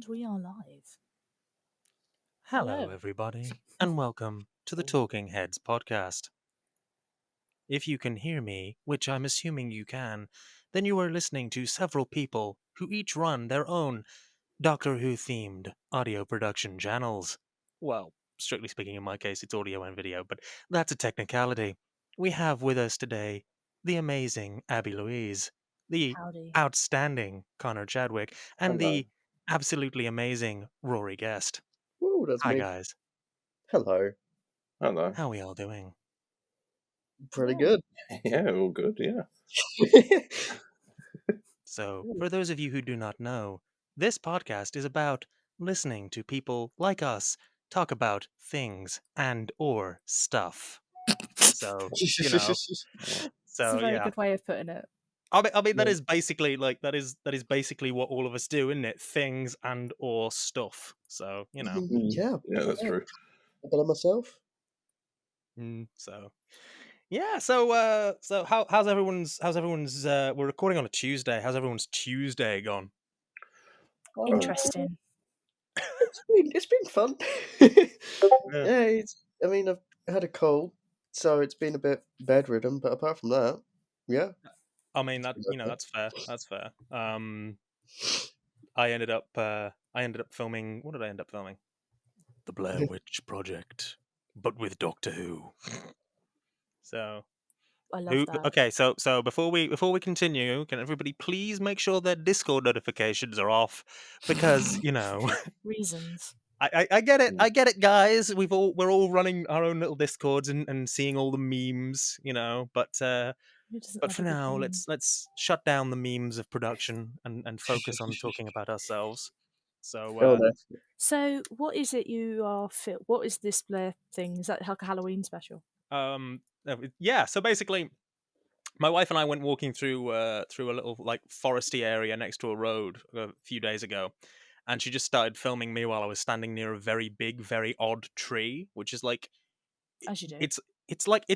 And we are live. Hello, Hello. everybody, and welcome to the Talking Heads podcast. If you can hear me, which I'm assuming you can, then you are listening to several people who each run their own Doctor Who themed audio production channels. Well, strictly speaking, in my case, it's audio and video, but that's a technicality. We have with us today the amazing Abi Louise, the Howdy. outstanding Connor Chadwick, and Hello. the absolutely amazing Rory Guest. Woo, that's Hi, me. guys. Hello. Hello. How are we all doing? Pretty Yeah. good. Yeah, all good, yeah. So, for those of you who do not know, this podcast is about listening to people like us talk about things and or stuff. So, It's a very yeah. good way of putting it. I mean that Yeah. is basically that is basically what all of us do, isn't it? Things and or stuff. So, Yeah, Yeah, that's true. I got it myself. So yeah, so how's everyone's we're recording on a Tuesday. How's everyone's Tuesday gone? Interesting. It's been fun. Yeah. I've had a cold, so it's been a bit bedridden, but apart from that, yeah. I mean that that's fair. That's fair. I ended up filming. What did I end up filming? The Blair Witch Project, but with Doctor Who. So I love that. Okay, so before we continue, can everybody please make sure their Discord notifications are off because Reasons. I get it, guys. We're all running our own little Discords and seeing all the memes, but Who doesn't but love for a good now, meme? let's shut down the memes of production and focus on talking about ourselves. So Oh, no. So, what is it you are what is this Blair thing? Is that like a Halloween special? yeah, so basically my wife and I went walking through a little like foresty area next to a road a few days ago, and she just started filming me while I was standing near a very big, very odd tree, which is like As you do. it's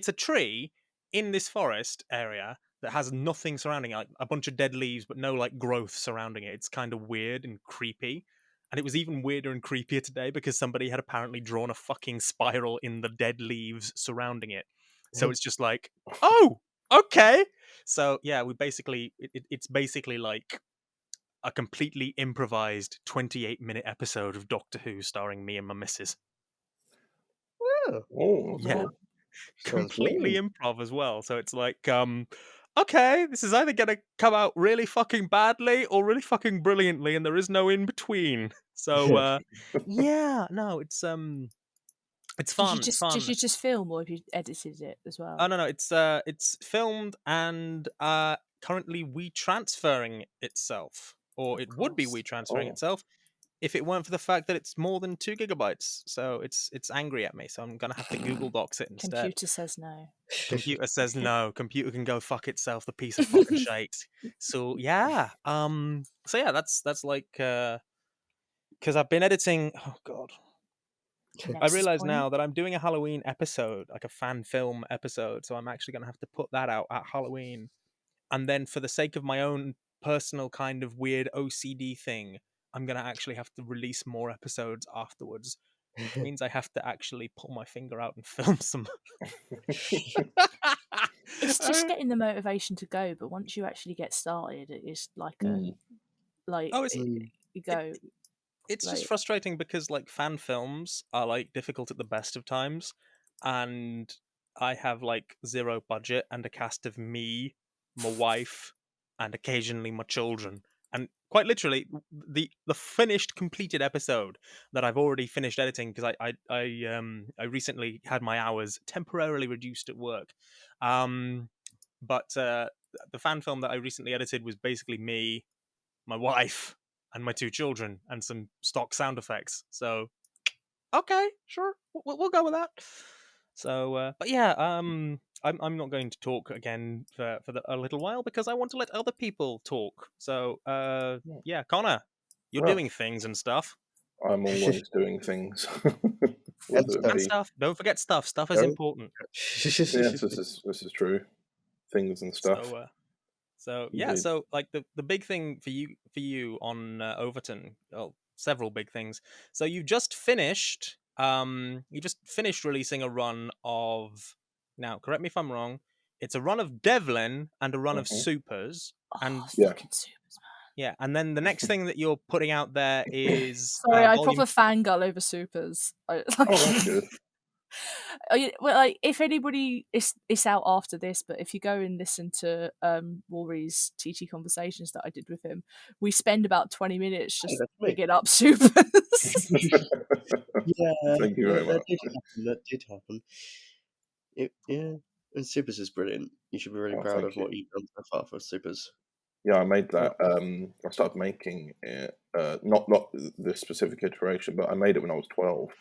a tree in this forest area that has nothing surrounding it, like a bunch of dead leaves, but no like growth surrounding it. It's kind of weird and creepy. And it was even weirder and creepier today because somebody had apparently drawn a fucking spiral in the dead leaves surrounding it. So it's just like, oh, okay. So yeah, it's basically like a completely improvised 28-minute episode of Doctor Who starring me and my missus. Oh, Yeah. Sounds Completely great. improv as well. So it's like, okay, this is either gonna come out really fucking badly or really fucking brilliantly, and there is no in between. So yeah, no, it's fun. It's fun. Did you just film, or have you edited it as well? Oh no, it's filmed and currently WeTransferring itself, or Of it would be course. WeTransferring Oh. itself if it weren't for the fact that it's more than 2 gigabytes. So it's angry at me. So I'm gonna have to Google Docs it instead. Computer says no. Computer says no. Computer can go fuck itself. The piece of fucking shite. So yeah. So yeah, that's like because I've been editing. Oh god. I Next realize point. now that I'm doing a Halloween episode, like a fan film episode. So I'm actually gonna have to put that out at Halloween, and then for the sake of my own personal kind of weird OCD thing, I'm gonna actually have to release more episodes afterwards. Which means I have to actually pull my finger out and film some. It's just getting the motivation to go, but once you actually get started, it is like you go. It's just like, frustrating because like fan films are like difficult at the best of times, and I have like zero budget and a cast of me, my wife, and occasionally my children. And quite literally, the finished, completed episode that I've already finished editing because I recently had my hours temporarily reduced at work, but the fan film that I recently edited was basically me, my wife, and my 2 children, and some stock sound effects. So okay, sure, we'll go with that. So, but yeah, I'm not going to talk again for a little while because I want to let other people talk. So, yeah, Connor, you're Well, doing things and stuff. I'm always doing things. And Whether it stuff. And be- stuff. Don't forget stuff. Stuff is Don't- important. Yes, this is true. Things and stuff. So yeah, Indeed. so like the big thing for you on Overton, several big things. So you've just finished releasing a run of, now correct me if I'm wrong, it's a run of Devlin and a run of Mhm. Supers. And Oh, Yeah. fucking supers, man. yeah, and then the next thing that you're putting out there is Sorry, I volume. proper fangirl over supers. Oh, that's good. Well, like, if anybody, it's out after this, but if you go and listen to Rory's TT conversations that I did with him, we spend about 20 minutes Hey, just that's me. picking up supers. Yeah, Thank you very that much. did happen. That did happen. Yeah, and Supers is brilliant. You should be really Oh, proud thank of you. what you've done so far for Supers. Yeah, I made Yeah. that. I started making it, not this specific iteration, but I made it when I was 12.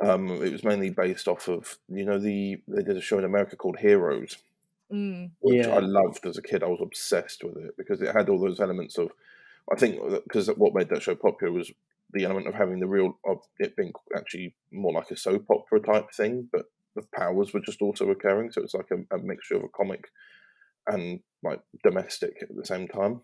It was mainly based off of, they did a show in America called Heroes, which I Yeah. loved as a kid. I was obsessed with it because it had all those elements of, I think, because what made that show popular was the element of having of it being actually more like a soap opera type thing, but the powers were just also occurring. So it's like a mixture of a comic and like domestic at the same time.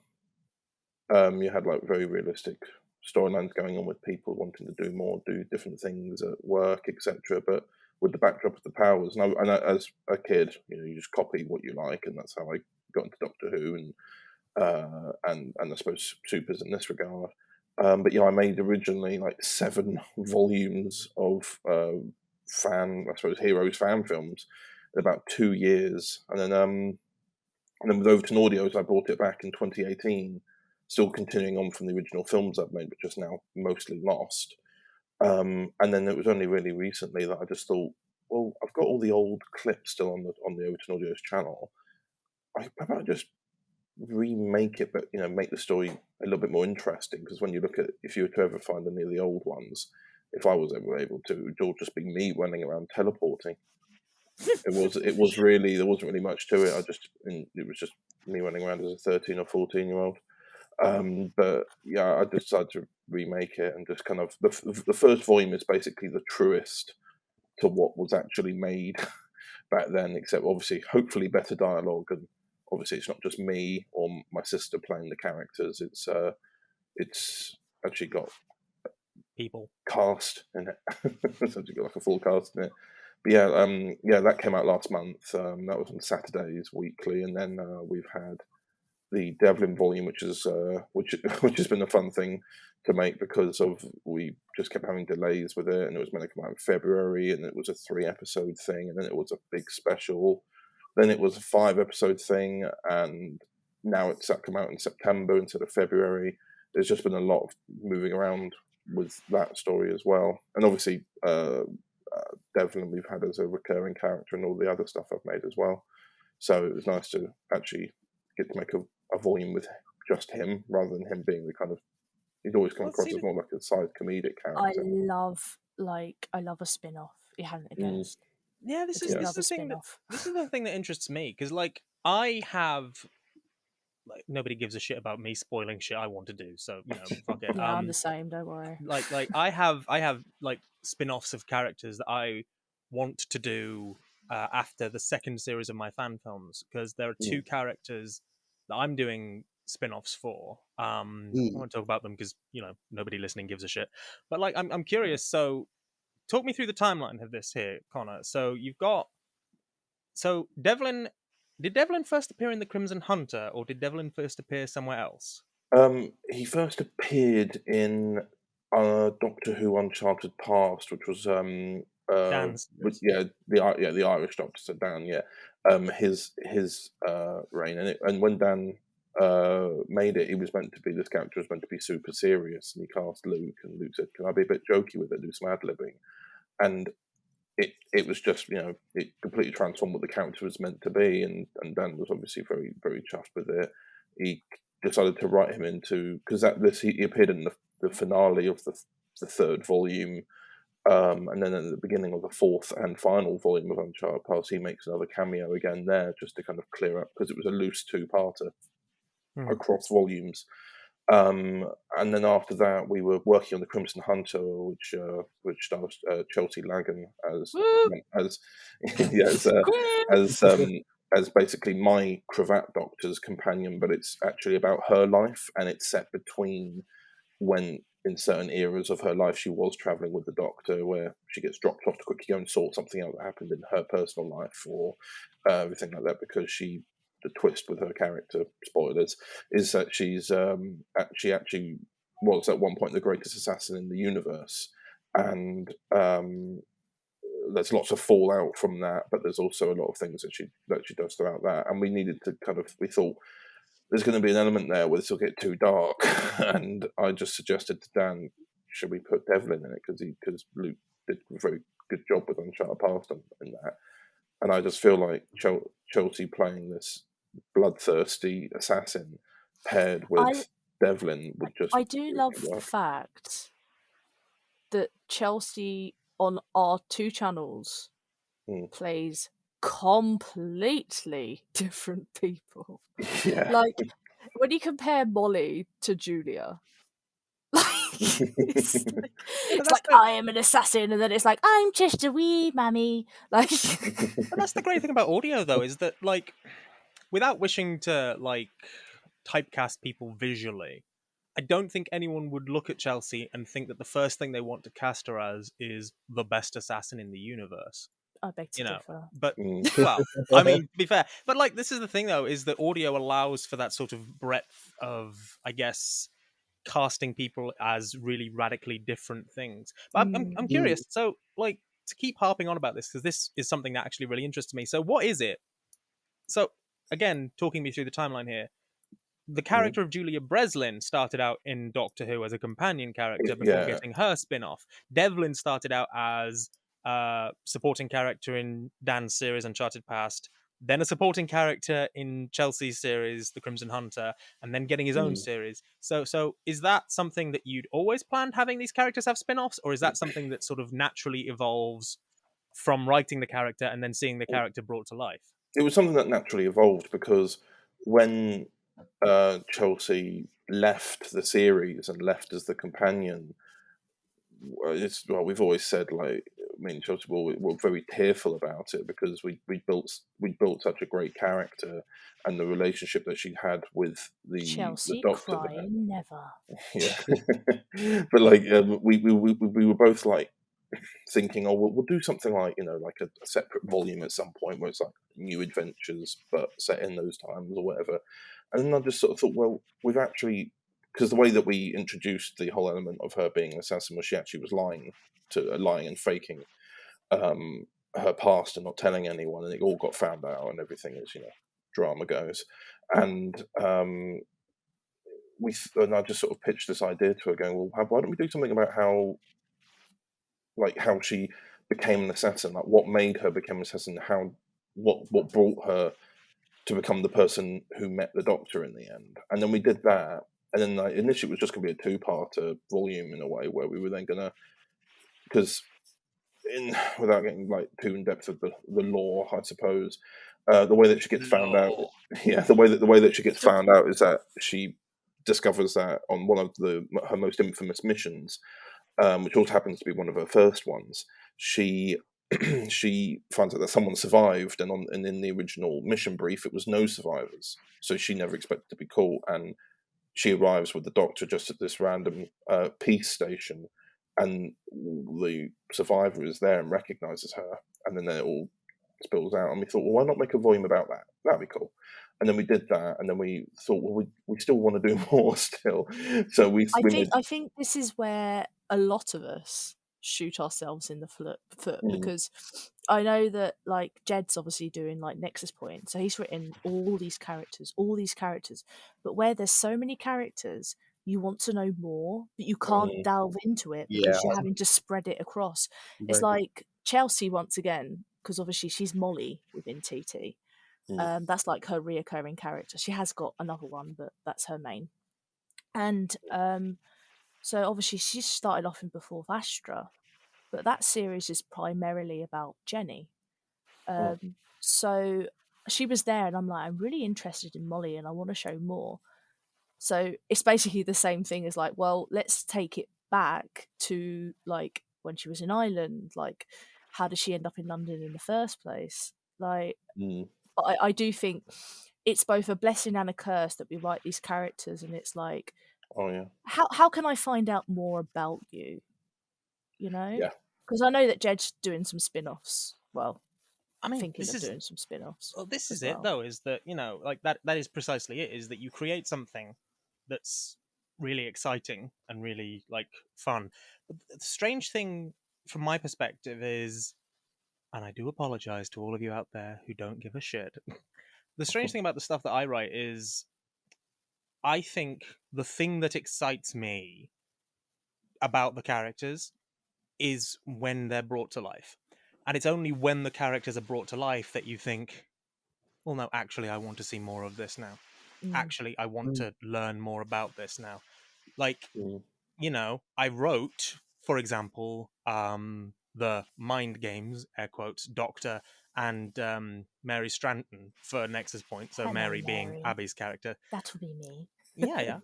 You had like very realistic storylines going on with people wanting to do more, do different things at work, etc. But with the backdrop of the powers, as a kid, you just copy what you like, and that's how I got into Doctor Who and I suppose Supers in this regard. But yeah, I made originally like 7 volumes of I suppose, Heroes fan films in about 2 years, and then with Overton Audios, I brought it back in 2018, still continuing on from the original films I've made, but just now mostly lost. And then it was only really recently that I just thought, well, I've got all the old clips still on the Overton Audios channel. How about just remake it, but make the story a little bit more interesting? Because when you look at, if you were to ever find any of the old ones, if I was ever able to, it would all just be me running around teleporting. It was really, there wasn't really much to it. It was just me running around as a 13 or 14-year-old. But yeah, I decided to remake it and just kind of the first volume is basically the truest to what was actually made back then, except obviously hopefully better dialogue, and obviously it's not just me or my sister playing the characters. It's actually got People. cast in it. It's actually got like a full cast in it. But yeah, that came out last month. That was on Saturdays weekly, and then we've had the Devlin volume, which which has been a fun thing to make because of we just kept having delays with it, and it was meant to come out in February, and it was a 3-episode thing, and then it was a big special, then it was a 5-episode thing, and now it's come out in September instead of February. There's just been a lot of moving around with that story as well, and obviously Devlin we've had as a recurring character in all the other stuff I've made as well. So it was nice to actually get to make a volume with just him rather than him being the kind of, he'd always come across as more like a side comedic I character. love a spin-off. You hadn't guessed. Yeah, I this just is love the a thing spin-off. this is the thing that interests me, because like I have, like, nobody gives a shit about me spoiling shit I want to do, so fuck it. Yeah, I'm the same. Don't worry. Like I have like spin-offs of characters that I want to do after the second series of my fan films, because there are 2 characters that I'm doing spin-offs for. I won't talk about them because nobody listening gives a shit. But like I'm curious. So talk me through the timeline of this here, Connor. So you've got Devlin. Did Devlin first appear in The Crimson Hunter, or did Devlin first appear somewhere else? He first appeared in Doctor Who Uncharted Past, which was Dan's. the Irish Doctor, so Dan, his reign, and when Dan made it, this character was meant to be super serious, and he cast Luke, and Luke said, "Can I be a bit jokey with it, do some ad libbing?" And it was just it completely transformed what the character was meant to be, and Dan was obviously very very chuffed with it. He decided to write him into, because he appeared in the finale of the 3rd volume, and then at the beginning of the 4th and final volume of Uncharted Pass, he makes another cameo again there, just to kind of clear up, because it was a loose 2-parter across volumes. And then after that, we were working on the Crimson Hunter, which stars Chelsea Lagan as as basically my cravat doctor's companion, but it's actually about her life, and it's set between when in certain eras of her life, she was traveling with the Doctor, where she gets dropped off to quickly go and sort something out that happened in her personal life, or everything like that, because the twist with her character, spoilers, is that she's actually was at one point the greatest assassin in the universe, and there's lots of fallout from that, but there's also a lot of things that she does throughout that, and we thought there's going to be an element there where this will get too dark, and I just suggested to Dan, should we put Devlin in it, because Luke did a very good job with Uncharted Past in that, and I just feel like Chelsea playing this bloodthirsty assassin paired with Devlin would just. I do love the fact that Chelsea on our 2 channels plays completely different people. Yeah. Like, when you compare Molly to Julia, it's like I am an assassin, and then it's like, I'm just a wee mammy. Like, but that's the great thing about audio, though, is that, like, without wishing to, like, typecast people visually, I don't think anyone would look at Chelsea and think that the first thing they want to cast her as is the best assassin in the universe. I beg to differ. But, well, I mean, to be fair. But, like, this is the thing, though, is that audio allows for that sort of breadth of, I guess, casting people as really radically different things. But I'm curious. So, like, to keep harping on about this, because this is something that actually really interests me. So, what is it? So, again, talking me through the timeline here, the character of Julia Breslin started out in Doctor Who as a companion character before getting her spin-off. Devlin started out as a supporting character in Dan's series Uncharted Past, then a supporting character in Chelsea's series The Crimson Hunter, and then getting his own series. So is that something that you'd always planned, having these characters have spin-offs, or is that something that sort of naturally evolves from writing the character and then seeing the character brought to life? It was something that naturally evolved, because when Chelsea left the series and left as the companion, we've always said, like, me and Chelsea were very tearful about it, because we built such a great character, and the relationship that she had with Chelsea the Doctor crying never. Yeah. But, like, we were both, like, thinking, oh, we'll do something like, like a separate volume at some point where it's like new adventures but set in those times or whatever. And then I just sort of thought, well, we've actually, because the way that we introduced the whole element of her being an assassin was she actually was lying and faking her past and not telling anyone, and it all got found out, and everything as drama goes. And and I just sort of pitched this idea to her, going, well, why don't we do something about how she became an assassin, like what made her become an assassin, what brought her to become the person who met the Doctor in the end. And then we did that, and then initially it was just going to be a 2-parter volume in a way, where we were then going to, because without getting like too in depth of the lore, I suppose, the way that she gets found out, the way that she gets found out is that she discovers that on one of her most infamous missions, which also happens to be one of her first ones, she finds out that someone survived, and in the original mission brief it was no survivors, so she never expected to be caught, and she arrives with the Doctor just at this random peace station, and the survivor is there and recognises her, and then it all spills out, and we thought, well, why not make a volume about that? That'd be cool. And then we did that, and then we thought, well, we still want to do more still. So I think this is where a lot of us shoot ourselves in the foot, because I know that, like, Jed's obviously doing like Nexus Point, so he's written all these characters, but where there's so many characters, you want to know more, but you can't delve into it because you're having to spread it across. It's like Chelsea, once again, because obviously she's Molly within TT. That's like her reoccurring character. She has got another one, but that's her main. And so obviously she started off in Before Astra, but that series is primarily about Jenny. So she was there, and I'm like, I'm really interested in Molly, and I want to show more. So it's basically the same thing as, like, well, let's take it back to, like, when she was in Ireland. Like, how did she end up in London in the first place? Like, but I do think it's both a blessing and a curse that we write these characters, and it's like, Oh yeah. How can I find out more about you? You know, Yeah. because I know that Jed's doing some spin-offs. Well, I mean, thinking of doing some spin-offs this as is it well. though, is that, like that is precisely it, is that you create something that's really exciting and really like fun. But the strange thing from my perspective is, and I do apologize to all of you out there who don't give a shit. The strange thing about the stuff that I write is I think the thing that excites me about the characters is when they're brought to life. And it's only when the characters are brought to life that you think, well, no, actually, I want to see more of this now. Mm. Actually, I want Mm. to learn more about this now. Like, Mm. I wrote, for example, the Mind Games, air quotes, Doctor and Mary Stratton for Nexus Point. So Hello, Mary being Mary. Abby's character. That will be me. Yeah.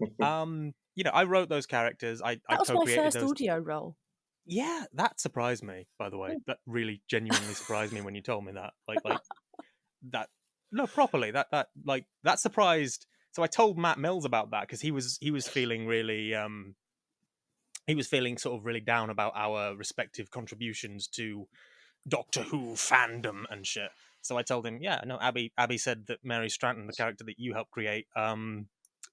I wrote those characters. I That was my co-created first those. audio role. Yeah, that surprised me, by the way. That really genuinely surprised me when you told me that. Like that no, properly. That surprised. So I told Matt Mills about that because he was feeling really he was feeling sort of really down about our respective contributions to Doctor Who fandom and shit. So I told him, yeah, no, Abby said that Mary Stratton, the character that you helped create,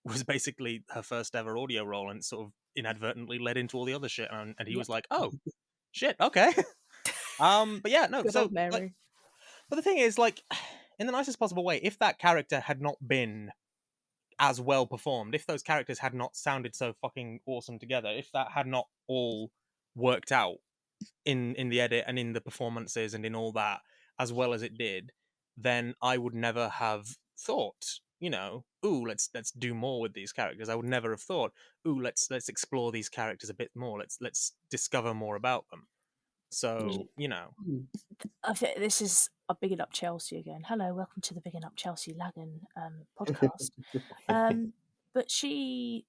was basically her first ever audio role, and sort of inadvertently led into all the other shit. And he was like, oh, shit, okay. But yeah, no. Good So, old Mary. but the thing is, like, in the nicest possible way, if that character had not been as well performed, if those characters had not sounded so fucking awesome together, if that had not all worked out in the edit and in the performances and in all that as well as it did, then I would never have thought, ooh, let's do more with these characters. I would never have thought, ooh, let's explore these characters a bit more. Let's discover more about them. So, I think this is a bigging up Chelsea again. Hello, welcome to the Bigging Up Chelsea Lagan podcast. But she,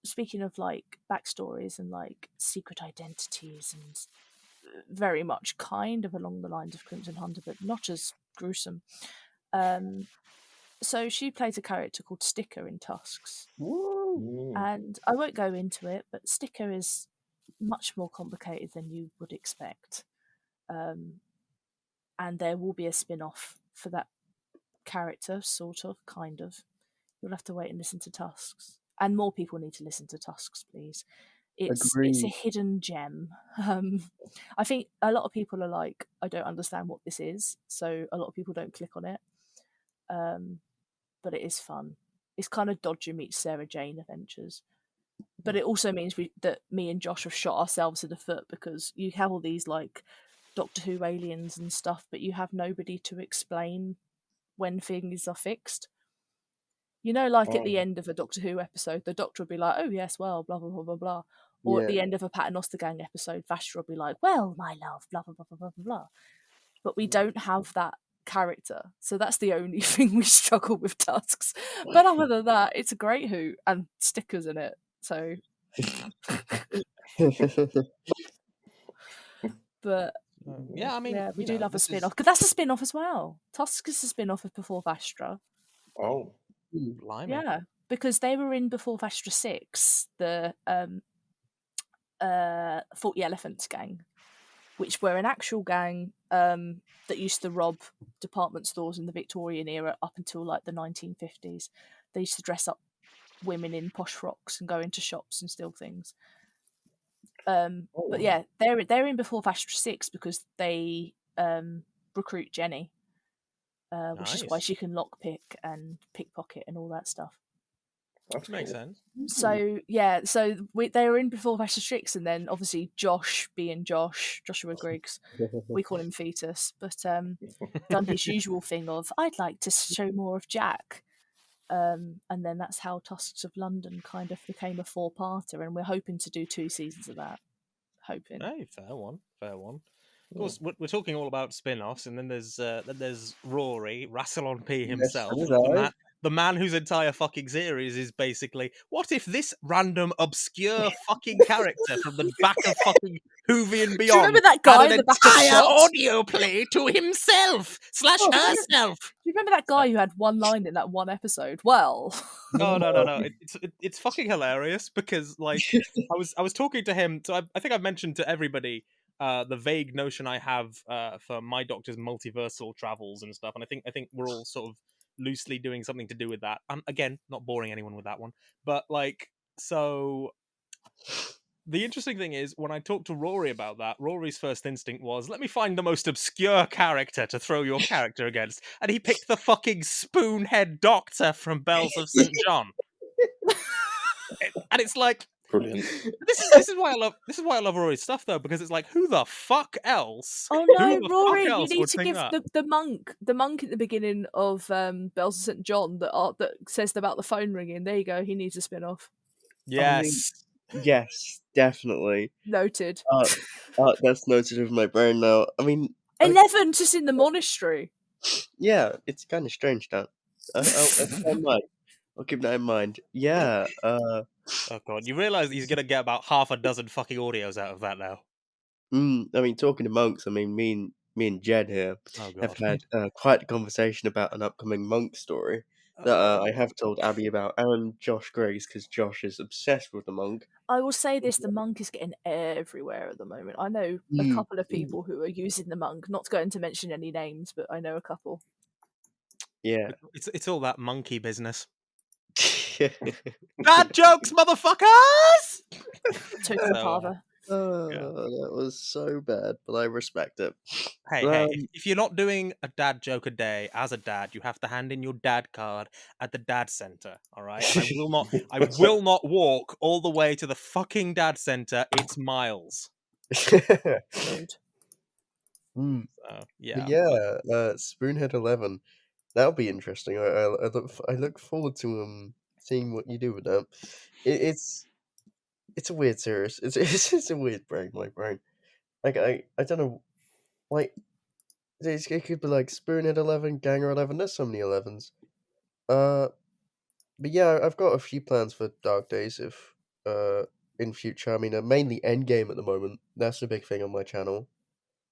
speaking of like backstories and like secret identities and very much kind of along the lines of Crimson Hunter, but not as gruesome. So she plays a character called Sticker in Tusks. Woo! And I won't go into it, but Sticker is much more complicated than you would expect. And there will be a spin-off for that character, sort of, kind of. You'll have to wait and listen to Tusks. And more people need to listen to Tusks, please. It's a Agreed. hidden gem. I think a lot of people are like, I don't understand what this is, so a lot of people don't click on it. But it is fun. It's kind of Dodger meets Sarah Jane Adventures. But it also means that me and Josh have shot ourselves in the foot, because you have all these like Doctor Who aliens and stuff, but you have nobody to explain when things are fixed. Like at the end of a Doctor Who episode, the Doctor will be like, "Oh yes, well, blah blah blah blah blah," or at the end of a Paternoster Gang episode, Vastra will be like, "Well, my love, blah blah blah blah blah blah." But we don't have that character, so that's the only thing we struggle with Tusks. But other than that, it's a great Who and Stickers in it. So, but yeah, I mean, yeah, we do love a this spin-off, is because that's a spin-off as well. Tusk is a spin-off of Before Vastra. Oh. blimey. Yeah, because they were in Before Vastra 6, the 40 Elephants gang, which were an actual gang that used to rob department stores in the Victorian era up until like the 1950s. They used to dress up women in posh frocks and go into shops and steal things. But yeah, they're in Before Vastra 6 because they recruit Jenny, which is why Nice. she can lockpick and pickpocket and all that stuff. That Makes sense. So yeah, they were in Before Vastra 6, and then obviously Josh, being Joshua Griggs, we call him Fetus, but done his usual thing of, I'd like to show more of Jack. And then that's how Tusks of London kind of became a 4-parter, and we're hoping to do 2 seasons of that. Hoping. Hey, fair one. Of course, we're talking all about spin-offs, and then there's Rory, Rassilon P himself, Yes, the man whose entire fucking series is basically, what if this random obscure fucking character from the back of fucking Hoovy and Do you remember Beyond that had guy an in the back of the entire shot? audio play to himself / Oh, herself? do you remember that guy who had one line in that one episode? Well, Oh no! It's fucking hilarious because like I was talking to him. So I think I've mentioned to everybody the vague notion I have for my doctor's multiversal travels and stuff, and I think we're all sort of loosely doing something to do with that. Again, not boring anyone with that one, but like so. The interesting thing is, when I talked to Rory about that, Rory's first instinct was, let me find the most obscure character to throw your character against. And he picked the fucking spoonhead doctor from Bells of St. John. And it's like, Brilliant. this is why I love Rory's stuff though, because it's like, who the fuck else? oh Who no, the Rory, fuck you else need would to think give that? the monk at the beginning of Bells of St. John that says about the phone ringing. There you go. He needs a spin off. Yes. Yes, definitely. Noted. That's noted in my brain now. I mean, 11 just in the monastery. yeah, it's kind of strange that. I'll keep that in mind. I'll keep that in mind. Yeah. Oh god, you realise he's gonna get about half a dozen fucking audios out of that now. I mean, talking to monks. I mean, me and Jed here Oh have god. had quite a conversation about an upcoming monk story that I have told Abby about, and Josh Grace, because Josh is obsessed with the monk. I will say this: the monk is getting everywhere at the moment. I know a couple of people who are using the monk. Not going to mention any names, but I know a couple. Yeah. It's all that monkey business. Dad jokes, motherfuckers! Total father. That was so bad, but I respect it. Hey, if you're not doing a dad joke a day as a dad, you have to hand in your dad card at the dad center, all right? And I will not walk all the way to the fucking dad center. It's miles. Rude. So, yeah. Spoonhead 11. That'll be interesting. I look forward to seeing what you do with that. It's a weird series. It's a weird brain, my brain. Like I don't know, like it could be like Spoonhead 11, Ganger 11. There's so many 11s. But yeah, I've got a few plans for Dark Days if in future. I mean, mainly Endgame at the moment. That's the big thing on my channel.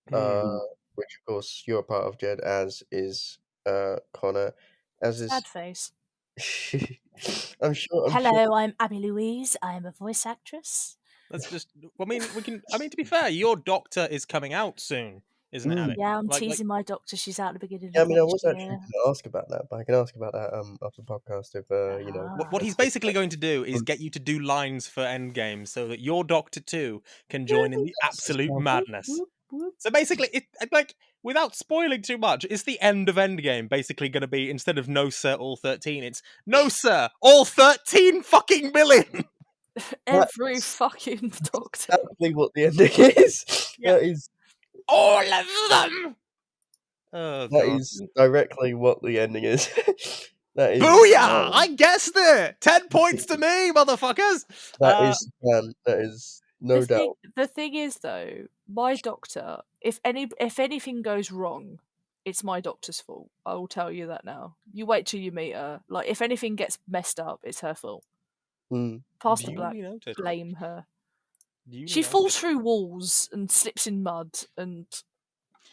Which of course you're a part of, Jed, as is Connor, as is. Sad face. I'm sure. Hello, I'm Abi Louise. I am a voice actress. Let's just. I mean, we can. I mean, to be fair, your doctor is coming out soon, isn't it, Abby? Yeah, I'm Like- teasing my doctor. She's out at the beginning Yeah, I of mean, I next was actually year. going to ask about that, but I can ask about that after the podcast if you know. What he's basically going to do is get you to do lines for Endgame so that your Doctor too can join in the absolute madness. So basically, it like without spoiling too much, is the end of Endgame basically going to be, instead of no sir all 13, it's no sir all 13 fucking million. Every fucking doctor. Exactly what the ending is. Yeah. That is all of them. Oh that god. is directly what the ending is. That is Booyah! I guessed it. 10 points to me, motherfuckers. that is the plan. That is no doubt. The thing is, though, my doctor, if anything goes wrong, it's my doctor's fault. I will tell you that now. You wait till you meet her. Like, if anything gets messed up, it's her fault. Pass the black. Noted. Blame her. Duly She noted. falls through walls and slips in mud, and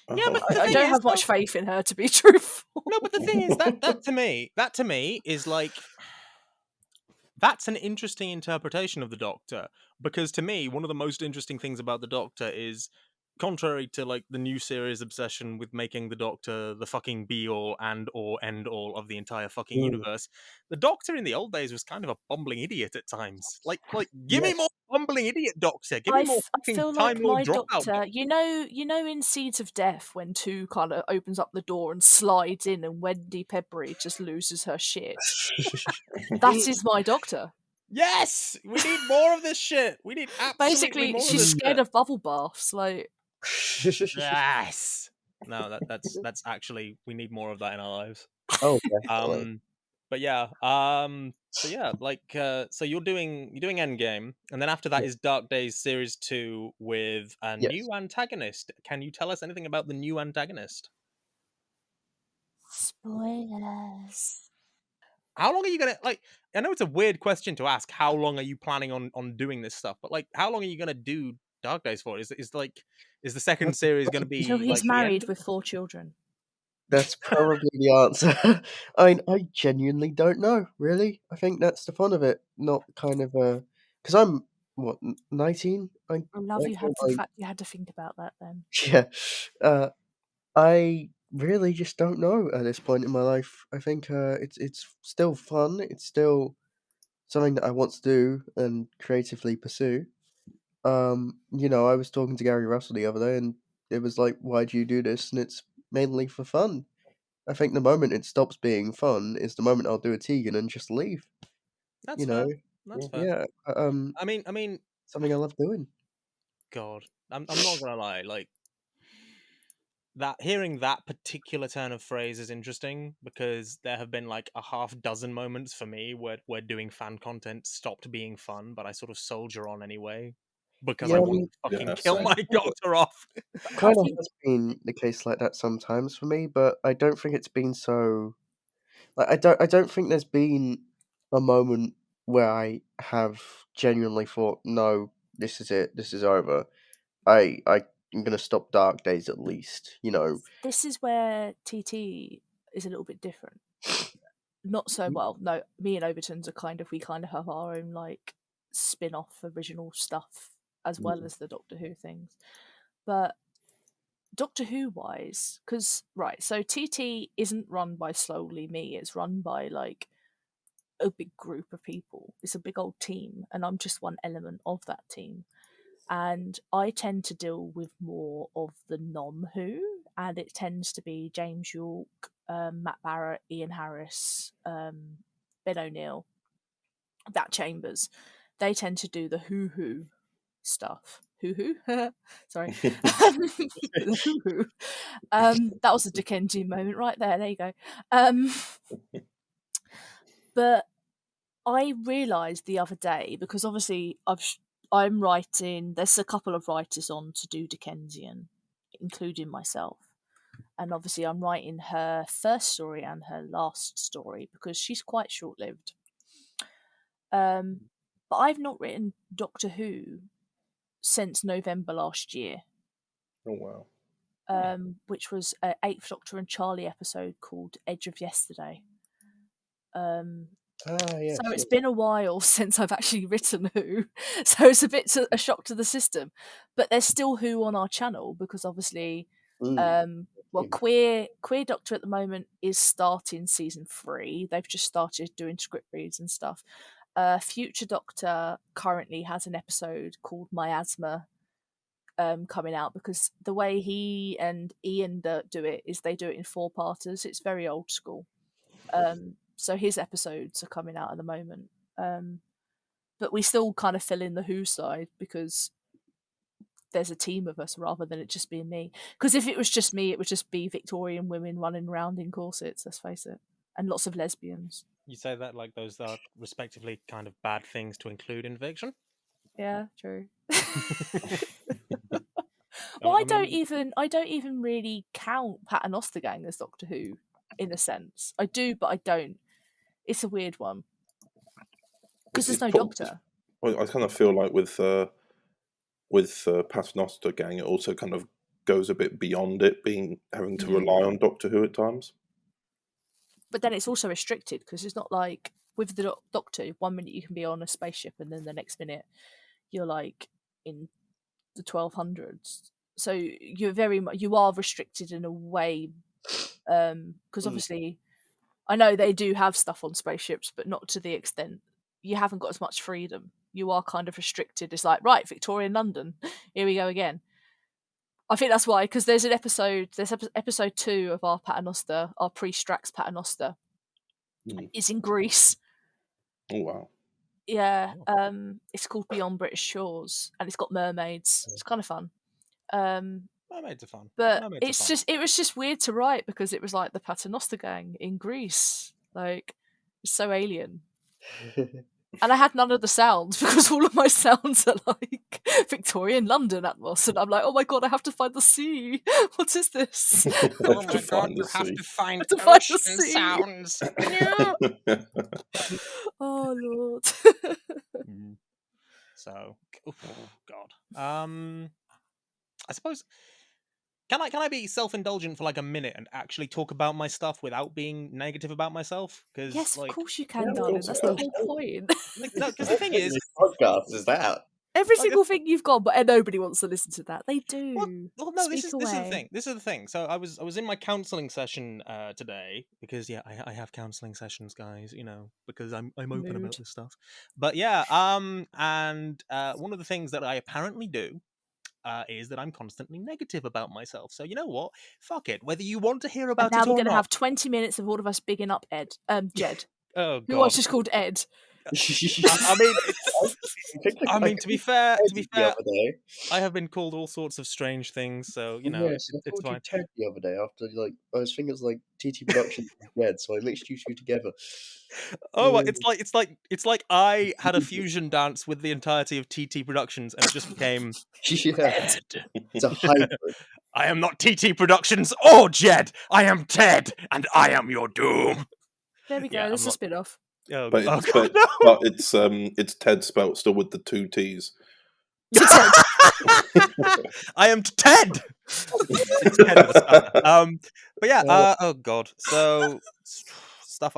Yeah, but the I thing don't is, have much faith in her, to be truthful. No, but the thing is that to me is like, that's an interesting interpretation of the Doctor, because to me one of the most interesting things about the Doctor is, contrary to like the new series obsession with making the Doctor the fucking be all and or end all of the entire fucking universe, the Doctor in the old days was kind of a bumbling idiot at times. Like give me more bumbling idiot Doctor. Give me more fucking feel Time like Lord my dropout doctor, you know in Seeds of Death when 2 kind of opens up the door and slides in, and Wendy Pebbury just loses her shit. That is my doctor. Yes, we need more of this shit. We need absolutely Basically, more of she's this scared shit. of bubble baths. Like, Yes. No, that's actually, we need more of that in our lives. Oh, definitely. But yeah, so yeah, like, so you're doing Endgame, and then after that is Dark Days Series 2 with a new antagonist. Can you tell us anything about the new antagonist? spoilers. how long are you gonna like? I know it's a weird question to ask. How long are you planning on doing this stuff? But like, how long are you gonna do Dark Days for? Is the second That's a series gonna great So be he's like the end married of with it? 4 children. That's probably the answer. I genuinely don't know, really. I think that's the fun of it, not kind of because I'm what 19. I love I you had feel the like fact you had to think about that then. yeah. I really just don't know at this point in my life. I think it's still fun. It's still something that I want to do and creatively pursue. I was talking to Gary Russell the other day, and it was like, "Why do you do this?" And it's mainly for fun. I think the moment it stops being fun is the moment I'll do a Tegan and just leave. That's You know, fair. That's fair. yeah. I mean, Something I love doing. God, I'm not gonna lie. Like that, hearing that particular turn of phrase is interesting because there have been like a half dozen moments for me where doing fan content stopped being fun, but I sort of soldier on anyway because Yeah, I I want mean, to fucking Yeah, kill same. my doctor off. I kind of think has been the case like that sometimes for me, but I don't think it's been so. Like, I don't think there's been a moment where I have genuinely thought, no, this is it, this is over. I'm gonna stop Dark Days at least. this is where TT is a little bit different. Not so well. No, me and Overton's are we kind of have our own like spin-off original stuff as well as the Doctor Who things. But Doctor Who wise, because right, so TT isn't run by solely me. It's run by like a big group of people. It's a big old team, and I'm just one element of that team. And I tend to deal with more of the non-Who, and it tends to be James York, Matt Barrett, Ian Harris, Ben O'Neill, that Chambers. They tend to do the Who stuff. Who? Sorry. The Who. That was a Dickensian moment right there. There you go. But I realised the other day, because obviously I'm writing. There's a couple of writers on to do Dickensian, including myself, and obviously I'm writing her first story and her last story because she's quite short-lived. But I've not written Doctor Who since November last year, Oh wow. which was a Eighth Doctor and Charlie episode called Edge of Yesterday. Yes, So it's yes. been a while since I've actually written Who, so it's a shock to the system. But there's still Who on our channel because obviously, Queer Doctor at the moment is starting season 3. They've just started doing script reads and stuff. Future Doctor currently has an episode called Miasma coming out because the way he and Ian do it is they do it in 4-parters. It's very old school. So his episodes are coming out at the moment. But we still kind of fill in the Who side because there's a team of us rather than it just being me. Because if it was just me, it would just be Victorian women running around in corsets, let's face it. And lots of lesbians. You say that like those are respectively kind of bad things to include in fiction. Yeah, true. I Well, I mean, don't even really count Paternoster Gang as Doctor Who, in a sense. I do, but I don't. It's a weird one because there's no Doctor. I kind of feel like with Paternoster Gang, it also kind of goes a bit beyond it being having to rely on Doctor Who at times. But then it's also restricted because it's not like with the Doctor. 1 minute you can be on a spaceship, and then the next minute you're like in the 1200s. So you are restricted in a way because obviously I know they do have stuff on spaceships, but not to the extent. You haven't got as much freedom. You are kind of restricted. It's like, right, Victorian London, here we go again. I think that's why, because there's episode 2 of our Paternoster, our pre-Strax Paternoster. It's in Greece. Oh wow. Yeah, it's called Beyond British Shores, and it's got mermaids. It's kind of fun. mermaids are fun. But Mermaids are fun. it was just weird to write because it was like the Paternoster Gang in Greece. Like, it's so alien. And I had none of the sounds because all of my sounds are like Victorian London atmos, and I'm like, oh my god, I have to find the sea. What is this? Oh To my god, find you the have sea. to find To find the ocean sea. sounds. No. Oh lord. So, oh god. I suppose. Can I be self-indulgent for like a minute and actually talk about my stuff without being negative about myself? Because Yes, of like, course you Yeah, can, of darling. course That's you the can. whole point. no, because the Whole thing point of is, this podcast is that. Every like, single thing you've got, but nobody wants to listen to that. They well, do. no, Speak this is the away. thing. This is the thing. So I was in my counselling session today because yeah, I have counselling sessions, guys. You know, because I'm open about Mood. this stuff. But yeah, and one of the things that I apparently do is that I'm constantly negative about myself. So you know what? Fuck it. Whether you want to hear And about now it we're or going to not. have 20 minutes of all of us bigging up Jed. Oh Who else god. is called Ed? I mean, I mean, to be fair, the other day. I have been called all sorts of strange things, so you know, Yes, I it's called you fine. Ted the other day after I was thinking it was like TT Productions and Red, so I mixed you two together. Oh, it's like I had a fusion dance with the entirety of TT Productions, and it just became Yeah, Ted. it's a hybrid. I am not TT Productions or Jed. I am Ted, and I am your doom. There we go. Yeah, This I'm is a not. spin off. Oh, But oh it's god, no! it's Ted spelt still with the 2 T's. To Ted. I am Ted. It's Ted with a spanner. But yeah. Oh god. So stuff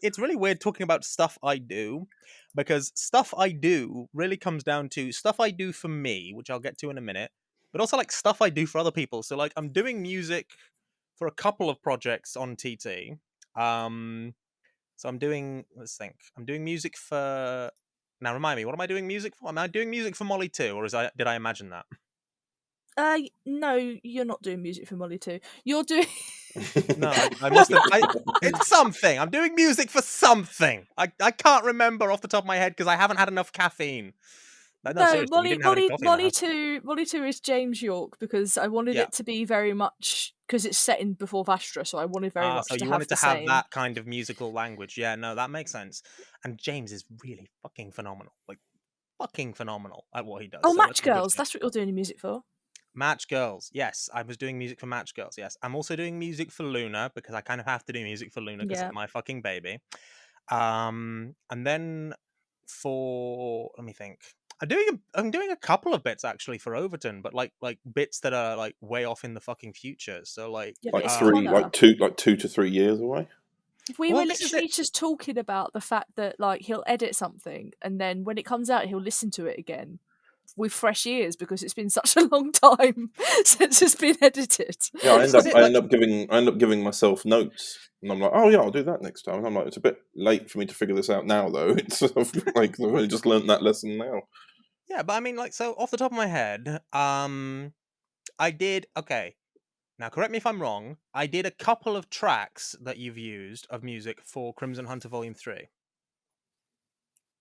it's really weird talking about stuff I do because stuff I do really comes down to stuff I do for me, which I'll get to in a minute, but also like stuff I do for other people. So like I'm doing music for a couple of projects on TT. So I'm doing. Let's think. I'm doing music for. Now remind me, what am I doing music for? Am I doing music for Molly too, or did I imagine that? No, you're not doing music for Molly too. You're doing. No, I must have. It's something. I'm doing music for something. I can't remember off the top of my head because I haven't had enough caffeine. No, No, seriously, we didn't have any coffee in the house. Molly 2 is James York because I wanted Yeah. it to be very much because it's set in before Vastra, so I wanted very much So to you have wanted the to have same. that kind of musical language. Yeah, no, that makes sense. And James is really fucking phenomenal. Like, fucking phenomenal at what he does. Oh, So let's Match give it a Girls. shot. That's what you're doing the music for. Match Girls. Yes, I was doing music for Match Girls. Yes, I'm also doing music for Luna because I kind of have to do music for Luna because Yeah. it's my fucking baby. And then let me think. I'm doing a couple of bits actually for Overton, but like bits that are like way off in the fucking future. So like Yeah, but Like it's like funner. 2 to 3 years away. We well, were this is literally it. just talking about the fact that like he'll edit something and then when it comes out he'll listen to it again with fresh ears because it's been such a long time since it's been edited. Yeah, Well, this is it. I Like, end up giving myself notes, and I'm like, oh yeah, I'll do that next time. And I'm like, it's a bit late for me to figure this out now, though. It's like I've only just learned that lesson now. yeah, but I mean, like, so off the top of my head, I did okay. Now, correct me if I'm wrong. I did a couple of tracks that you've used of music for Crimson Hunter Volume 3.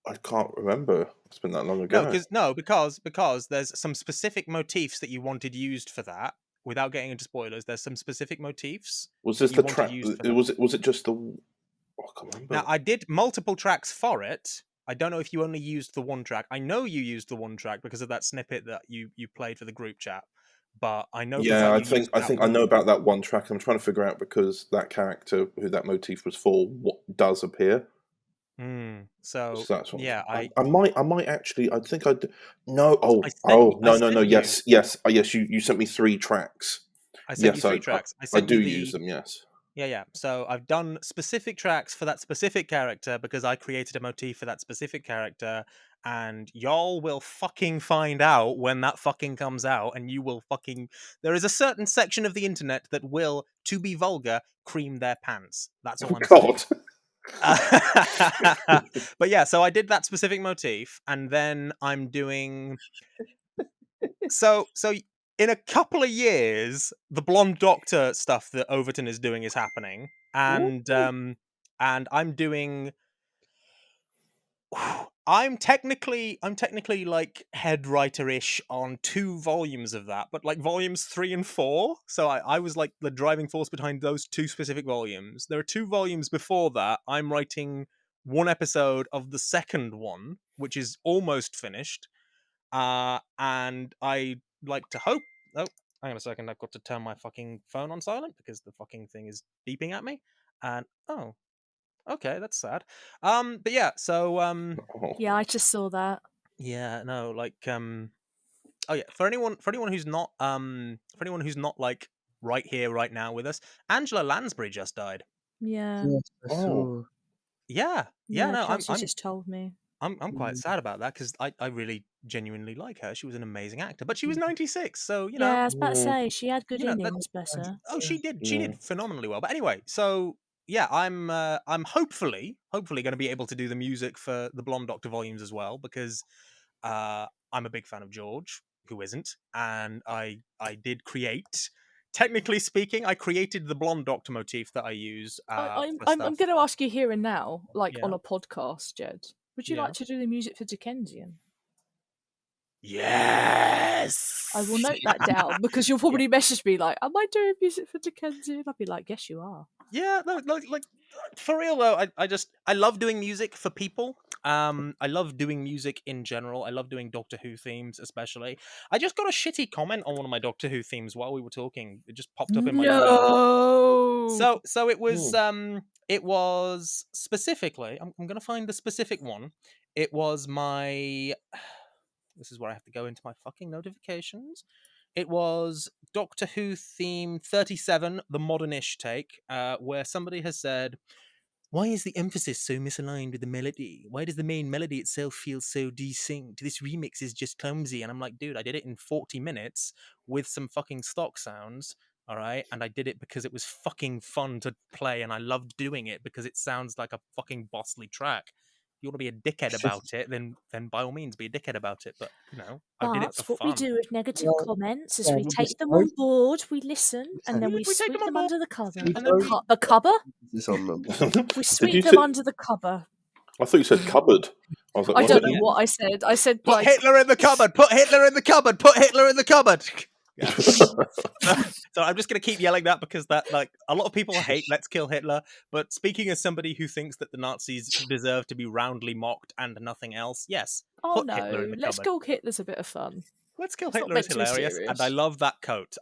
I can't remember. It's been that long ago. Because there's some specific motifs that you wanted used for that. Without getting into spoilers, there's some specific motifs Was this you the wanted track? used for that. Was it just the? I can't remember. Now, I did multiple tracks for it. I don't know if you only used the one track. I know you used the one track because of that snippet that you played for the group chat. But I know for a Yeah, fact I you think used I that think I one. know about that one track. I'm trying to figure out because that character who that motif was for, what does appear. So that's what yeah, I might actually. I think I do. No. Oh, I sent oh, I no, no, no. sent you Yes. You sent me 3 tracks. I sent you Yes, 3 tracks. I I sent do you use them. Yes. Yeah. So I've done specific tracks for that specific character because I created a motif for that specific character, and y'all will fucking find out when that fucking comes out, and you will fucking. There is a certain section of the internet that will, to be vulgar, cream their pants. That's all Oh I'm saying. God. But yeah, so I did that specific motif, and then I'm doing. So in a couple of years, the Blonde Doctor stuff that Overton is doing is happening, and I'm doing. I'm technically like head writer-ish on 2 volumes of that, but like volumes 3 and 4. So I was like the driving force behind those 2 specific volumes. There are 2 volumes before that. I'm writing one episode of the second one, which is almost finished. And I like to hope. Oh, hang on a second. I've got to turn my fucking phone on silent because the fucking thing is beeping at me. And oh, okay, that's sad. But yeah, so Oh. Yeah, I just saw that. yeah, no, like oh yeah, for anyone who's not like right here, right now with us, Angela Lansbury just died. Yeah. Yes, I Oh. saw. Yeah, Yeah, no, Chelsea just told me. I'm quite sad about that because I really genuinely like her. She was an amazing actor, but she was 96, so you know, Yeah, I was about to Yeah. say, she had good you know that. innings, bless her. Oh, she Yeah. did phenomenally well. But anyway, so yeah, I'm hopefully going to be able to do the music for the Blonde Doctor volumes as well because I'm a big fan of George, who isn't, and I did create. Technically speaking, I created the Blonde Doctor motif that I use for I'm stuff. going to ask you here and now, like Yeah, on a podcast, Jed. Would you yeah. like to do the music for Dickensian? Yes. I will note that down because you'll probably message me like, "Am I doing music for Dickensian?" I'll be like, "Yes, you are." Yeah, no, like for real though, I love doing music for people. I love doing music in general. I love doing Doctor Who themes, especially. I just got a shitty comment on one of my Doctor Who themes while we were talking. It just popped up in my email. No. So it was specifically. I'm gonna find the specific one. It was my. This is where I have to go into my fucking notifications. It was Doctor Who theme 37, the modernish take, where somebody has said, why is the emphasis so misaligned with the melody? Why does the main melody itself feel so desynced? This remix is just clumsy. And I'm like, dude, I did it in 40 minutes with some fucking stock sounds. All right. And I did it because it was fucking fun to play. And I loved doing it because it sounds like a fucking bossly track. If you want to be a dickhead about it, then by all means be a dickhead about it. But, you know, I did it But for what we fun. do with negative Well, comments is yeah, we we take just them both on board, we listen, and then we We take them sweep on them board. under the cover. we And then we. The cover? this on them. We Did sweep you them say? under the cover. I thought you said cupboard. I was like, I what? don't know Yeah. what I said. I said Put like Hitler in the cupboard. Put Hitler in the cupboard. Put Hitler in the cupboard. Yeah. So I'm just going to keep yelling that because that, like, a lot of people hate Let's Kill Hitler. But speaking as somebody who thinks that the Nazis deserve to be roundly mocked and nothing else, yes, oh put Hitler in no, the let's cupboard. go Hitler's a bit of fun. Let's Kill It's not Hitler is meant to be hilarious, and I serious. love that coat.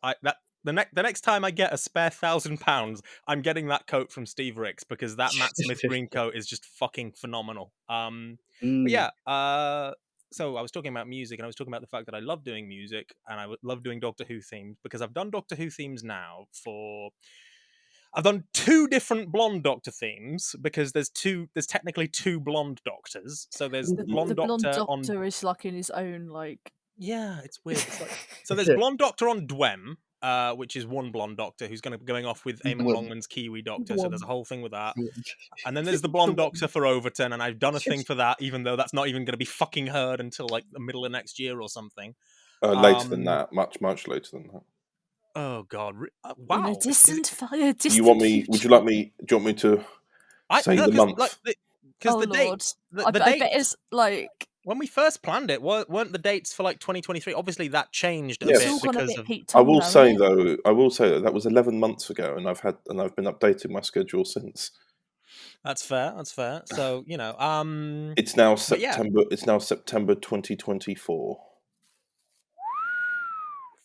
The next time I get a spare £1,000, I'm getting that coat from Steve Ricks because that Matt Smith green coat is just fucking phenomenal. But yeah, so I was talking about music, and I was talking about the fact that I love doing music, and I love doing Doctor Who themes because I've done Doctor Who themes now for. I've done 2 different blonde Doctor themes because there's technically 2 blonde Doctors. So there's The blonde blonde Doctor on. doctor is like in his own like. Yeah, it's weird. It's like so. There's Yeah. blonde Doctor on Dwem, which is one blonde Doctor who's going off with Eamon Dwem. Longman's Kiwi Doctor. So there's a whole thing with that. Yeah. And then there's the blonde Dwem. Doctor for Overton, and I've done a thing for that, even though that's not even going to be fucking heard until like the middle of next year or something. Later than that, much later than that. Oh God! In Wow. a distant Do you want me? future. Would you like me? Do you want me to say the month? Because Oh the Lord, dates, I the bet dates. it's like When we first planned it, weren't the dates for like 2023? Obviously, that changed a Yes. it's bit all gone a because bit of. peaked I on will now, say isn't it? though, that was 11 months ago, and I've been updating my schedule since. That's fair. That's fair. So you know, It's now but yeah, September. It's now September 2024.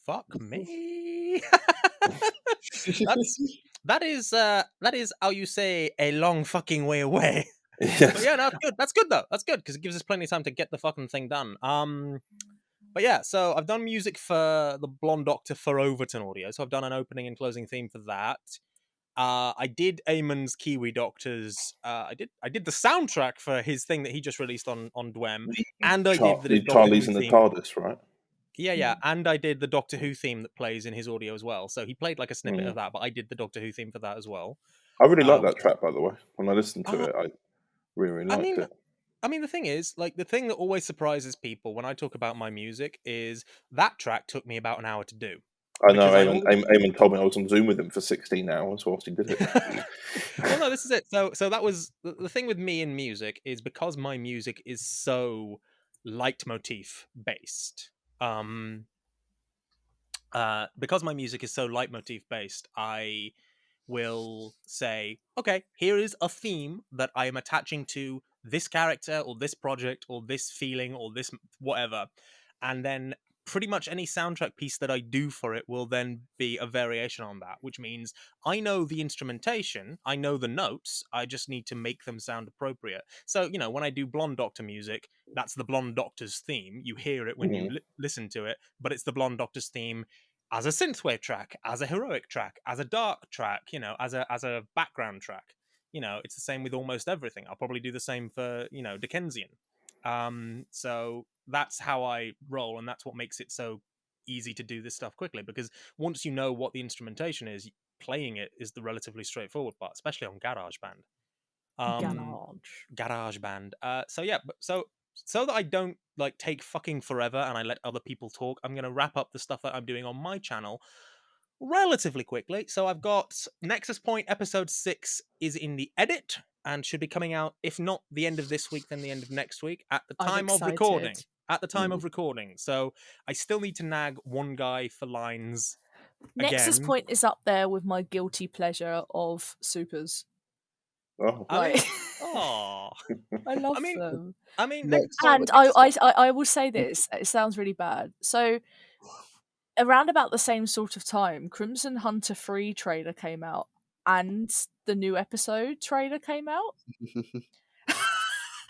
fuck me. that is how you say a long fucking way away. But Yes. yeah, no, that's good. That's good though. That's good because it gives us plenty of time to get the fucking thing done. But yeah, so I've done music for the Blonde Doctor for Overton audio. So I've done an opening and closing theme for that. I did Eamon's Kiwi Doctors. I did the soundtrack for his thing that he just released on Dwem, and I did the Doctor Charlie's Who in the theme. TARDIS, right? Yeah, and I did the Doctor Who theme that plays in his audio as well. So he played like a snippet of that, but I did the Doctor Who theme for that as well. I really like that track, by the way. When I listened to Uh, it, I really I liked mean, it. the thing is, like, the thing that always surprises people when I talk about my music is that track took me about an hour to do. I know. Because I Eamon told me I was on Zoom with him for 16 hours whilst he did it. Well, no, this is it. So that was the thing with me in music is because my music is so leitmotif based. Because my music is so leitmotif based, I will say, okay, here is a theme that I am attaching to this character or this project or this feeling or this whatever. And then pretty much any soundtrack piece that I do for it will then be a variation on that, which means I know the instrumentation, I know the notes, I just need to make them sound appropriate. So, when I do Blonde Doctor music, that's the Blonde Doctor's theme. You hear it when you listen to it, but it's the Blonde Doctor's theme as a synthwave track, as a heroic track, as a dark track, as a background track. It's the same with almost everything. I'll probably do the same for, Dickensian. So that's how I roll, and that's what makes it so easy to do this stuff quickly, because once you know what the instrumentation is, playing it is the relatively straightforward part, especially on GarageBand. GarageBand. So that I don't take fucking forever and I let other people talk, I'm gonna wrap up the stuff that I'm doing on my channel relatively quickly. So I've got Nexus Point episode 6 is in the edit and should be coming out, if not the end of this week, then the end of next week at the time of recording. At the time of recording. So I still need to nag one guy for lines. Nexus again. Point is up there with my guilty pleasure of supers. Oh, Like, I love mean, them. Nexus Point And was I will say this, it sounds really bad. So around about the same sort of time, Crimson Hunter 3 trailer came out and the new episode trailer came out.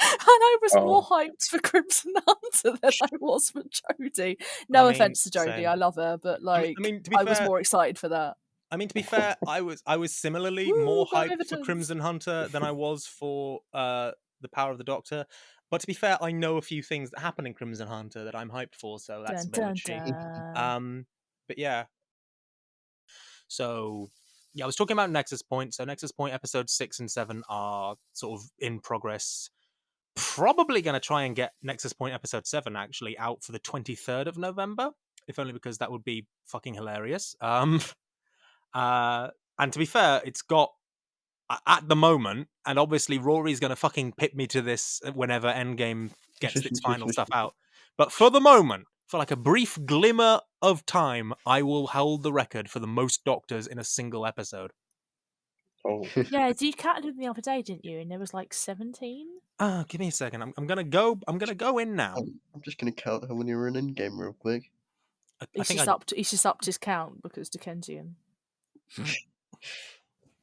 And I was more hyped for Crimson Hunter than I was for Jodie. No offense to Jodie, same. I love her, but to be fair, was more excited for that. To be fair, I was similarly more hyped for Crimson Hunter than I was for The Power of the Doctor. But to be fair, I know a few things that happen in Crimson Hunter that I'm hyped for, so that's a bit of a cheat. But yeah. So yeah, I was talking about Nexus Point. So Nexus Point episodes 6 and 7 are sort of in progress. Probably going to try and get Nexus Point episode 7 actually out for the 23rd of November, if only because that would be fucking hilarious. And to be fair, it's got at the moment, and obviously Rory's going to fucking pit me to this whenever Endgame gets its final stuff out. But for the moment, for a brief glimmer of time, I will hold the record for the most Doctors in a single episode. Oh. Yeah, you counted them the other day, didn't you? And there was 17. Give me a second. I'm gonna go in now. I'm just gonna count how many are in Endgame real quick. He's just upped his count because Dickensian.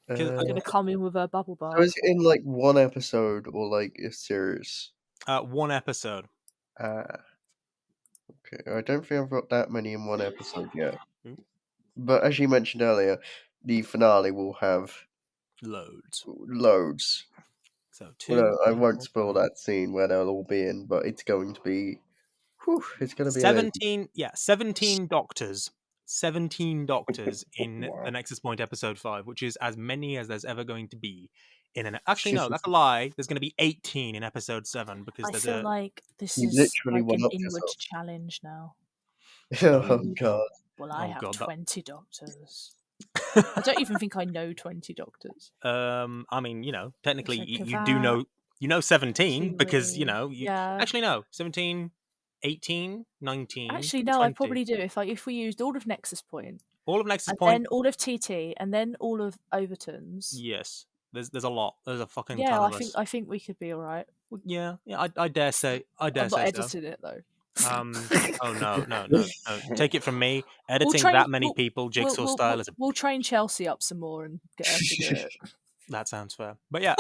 I'm gonna come in with a bubble bar. So is it in one episode or a series? One episode. Okay. I don't think I've got that many in one episode yet. But as you mentioned earlier, the finale will have loads. So I won't spoil that scene where they'll all be in, but it's going to be. It's going to be 17. Amazing. Yeah, 17 Doctors. 17 Doctors in the Nexus Point episode 5, which is as many as there's ever going to be in an. Actually, no, that's a lie. There's going to be 18 in episode 7 because I there's feel like this You is literally an went up inward yourself. challenge now. Oh god. Well, I have God, 20 Doctors. I don't even think I know 20 Doctors. Technically you do know. You know 17 because actually no, 17, 18, 19. Actually, no, 20. I probably do. If we used all of Nexus Point, all of Nexus and Point, then all of TT, and then all of Overton's. Yes, there's a lot. There's a fucking yeah. ton of us. I think we could be all right. Yeah. I dare say. I'm not editing it though. Oh no. Take it from me. Editing that many people, Jigsaw style, is. We'll train Chelsea up some more and get her to do it. That sounds fair. But yeah.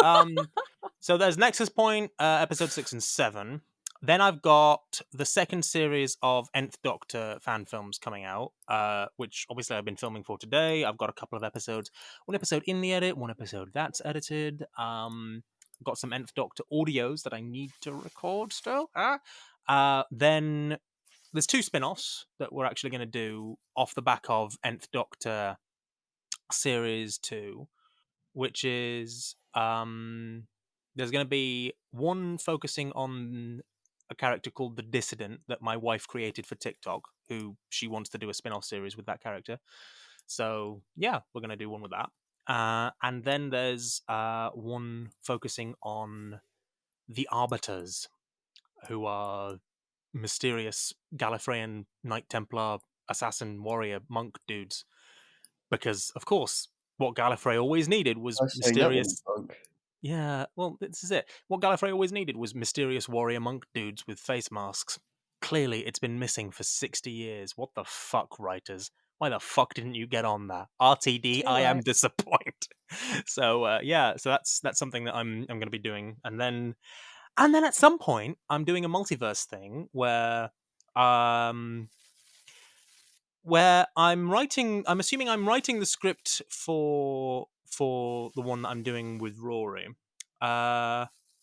So there's Nexus Point, episode 6 and 7. Then I've got the second series of Nth Doctor fan films coming out, which obviously I've been filming for today. I've got a couple of episodes. One episode in the edit, one episode that's edited. I've got some Nth Doctor audios that I need to record still. Then there's 2 spin-offs that we're actually going to do off the back of Nth Doctor Series 2, which is... there's going to be one focusing on a character called the Dissident that my wife created for TikTok, who she wants to do a spin-off series with that character. So yeah, we're going to do one with that. And then there's one focusing on the Arbiters, who are mysterious Gallifreyan Knight Templar assassin warrior monk dudes. Because, of course, what Gallifrey always needed was I was saying that one, mysterious. punk. Yeah, well, this is it. What Gallifrey always needed was mysterious warrior monk dudes with face masks. Clearly, it's been missing for 60 years. What the fuck, writers? Why the fuck didn't you get on that? RTD, I am right. disappointed. So yeah, so that's something that I'm going to be doing, and then at some point I'm doing a multiverse thing where I'm assuming I'm writing the script for the one that I'm doing with Rory.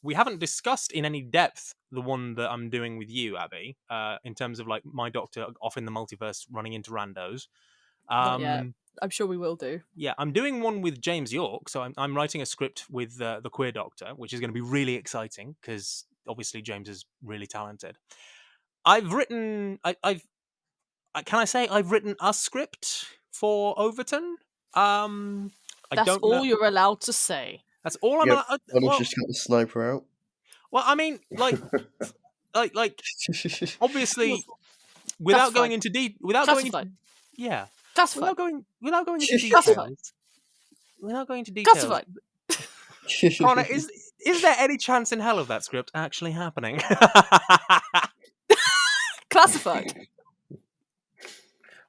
We haven't discussed in any depth the one that I'm doing with you, Abby, in terms of like my Doctor off in the multiverse running into randos. Not yet. I'm sure we will do. Yeah, I'm doing one with James York, so I'm writing a script with the Queer Doctor, which is going to be really exciting because obviously James is really talented. I've written, can I say I've written a script for Overton? I That's don't all know. you're allowed to say. That's all I'm. Yep. Connor's just got the sniper out. Well, I mean, like, obviously, Classified. without going into Classified. yeah, Classified. without going into Classified. details, without going into details. Classified. Connor, is there any chance in hell of that script actually happening? Classified.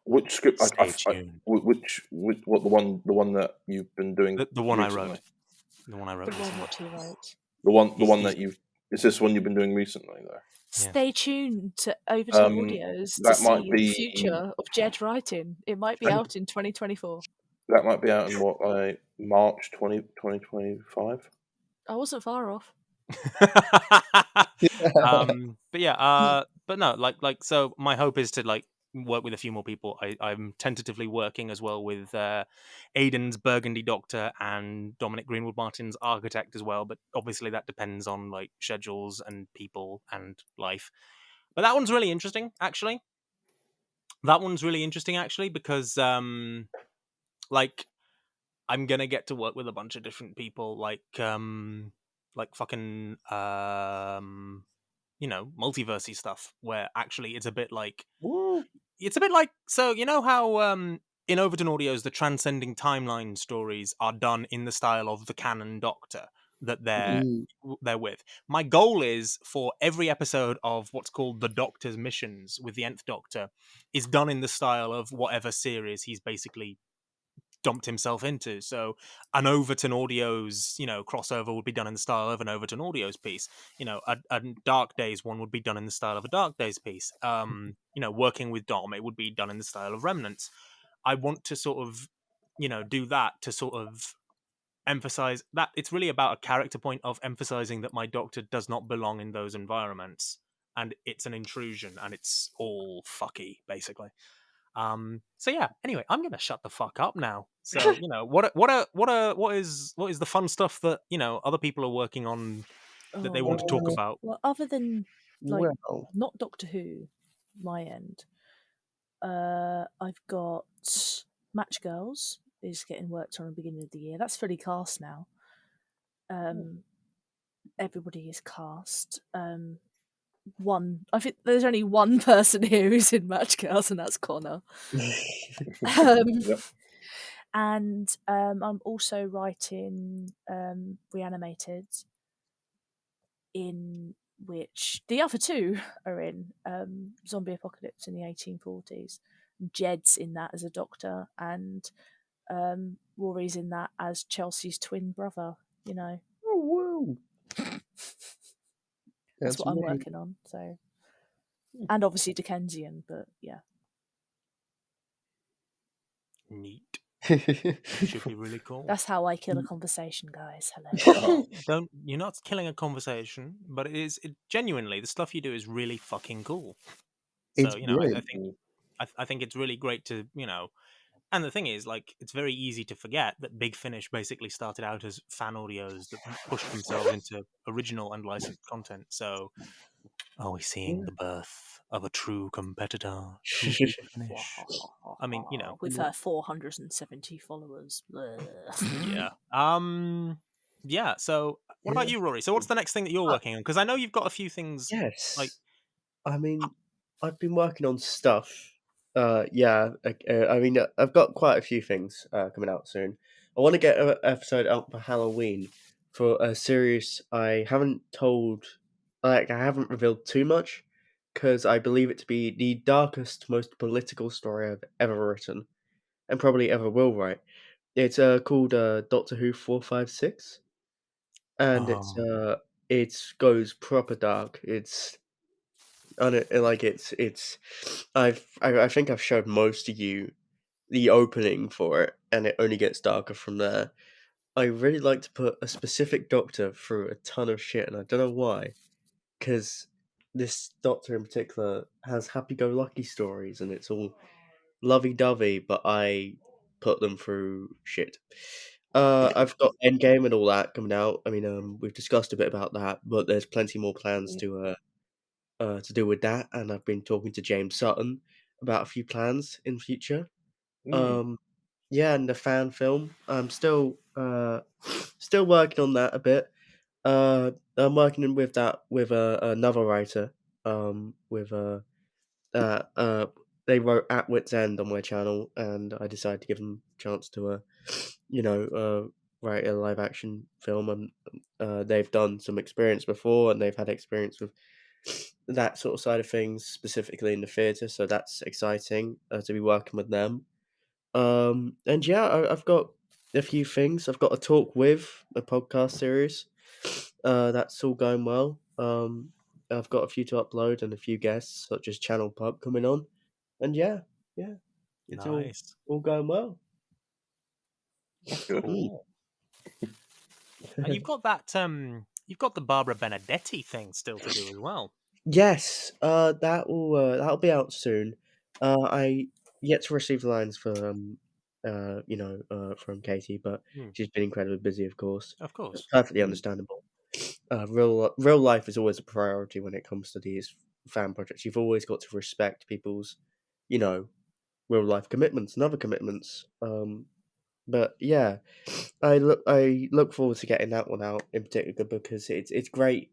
Which script? Stay tuned. Which what the one that you've been doing? The one recently? I wrote. The one I wrote. The one recently. what he wrote. The one that you've. Is this one you've been doing recently though? Stay tuned to Overton Audios to that might see be- the future of Jed writing. It might be out in 2024. That might be out in what, March 2025? I wasn't far off. But yeah, but no, like so my hope is to like work with a few more people. I'm tentatively working as well with Aidan's Burgundy Doctor and Dominic Greenwood Martin's Architect as well, but obviously that depends on like schedules and people and life. But that one's really interesting actually. Because like I'm gonna get to work with a bunch of different people, like fucking multiversey stuff, where actually it's a bit like so you know how in Overton Audios the transcending timeline stories are done in the style of the canon Doctor that they're with. My goal is for every episode of what's called the Doctor's Missions with the Nth Doctor is done in the style of whatever series he's basically dumped himself into. So an Overton Audios, crossover would be done in the style of an Overton Audios piece. A Dark Days one would be done in the style of a Dark Days piece. Working with Dom, it would be done in the style of Remnants. I want to sort of, do that to sort of emphasize that it's really about a character point of emphasizing that my Doctor does not belong in those environments and it's an intrusion and it's all fucky, basically. So yeah, anyway, I'm gonna shut the fuck up now. So, what is the fun stuff that, other people are working on that they want to talk about? Well, other than like Well, not Doctor Who, my end. I've got Match Girls is getting worked on at the beginning of the year. That's fully cast now. Everybody is cast. I think there's only one person here who's in Match Girls, and that's Connor. Yep. And I'm also writing Reanimated, in which the other two are in Zombie Apocalypse in the 1840s. Jed's in that as a doctor, and Rory's in that as Chelsea's twin brother. oh, whoa. That's what I'm working on. So, and obviously Dickensian, but yeah. Neat. Should be really cool. That's how I kill a conversation, guys. Hello. You're not killing a conversation, but genuinely the stuff you do is really fucking cool. So, I think it's really great to, and the thing is, like, it's very easy to forget that Big Finish basically started out as fan audios that pushed themselves into original and licensed content. So, are we seeing the birth of a true competitor to Big Finish? I mean, with her 470 followers. Yeah. Yeah. So, what about you, Rory? So, what's the next thing that you're working on? Because I know you've got a few things. Yes. Like, I mean, I've been working on stuff. Yeah. I mean, I've got quite a few things coming out soon. I want to get an episode out for Halloween for a series I haven't told, like I haven't revealed too much, because I believe it to be the darkest, most political story I've ever written, and probably ever will write. It's called Doctor Who 456, and it goes proper dark. It's like I think I've showed most of you the opening for it, and it only gets darker from there. I really like to put a specific doctor through a ton of shit, and I don't know why. Because this doctor in particular has happy-go-lucky stories, and it's all lovey-dovey, but I put them through shit. I've got Endgame and all that coming out. I mean, we've discussed a bit about that, but there's plenty more plans to do with that, and I've been talking to James Sutton about a few plans in future. Mm. Yeah, and the fan film. I'm still working on that a bit. I'm working with that with another writer. With they wrote At Wit's End on my channel, and I decided to give them a chance to write a live action film. And they've done some experience before, and they've had experience with that sort of side of things, specifically in the theatre. So that's exciting to be working with them. And yeah, I've got a few things. I've got a talk with a podcast series. That's all going well. I've got a few to upload and a few guests, such as Channel Pub coming on. And yeah, it's Nice. all going well. That's good. Cool. And you've got that you've got the Barbara Benedetti thing still to do as well. Yes, that'll be out soon. I yet to receive the lines for from Katie, but she's been incredibly busy, of course. Of It's course. perfectly understandable. Real life is always a priority when it comes to these fan projects. You've always got to respect people's, real life commitments and other commitments. But yeah, I look forward to getting that one out in particular because it's great.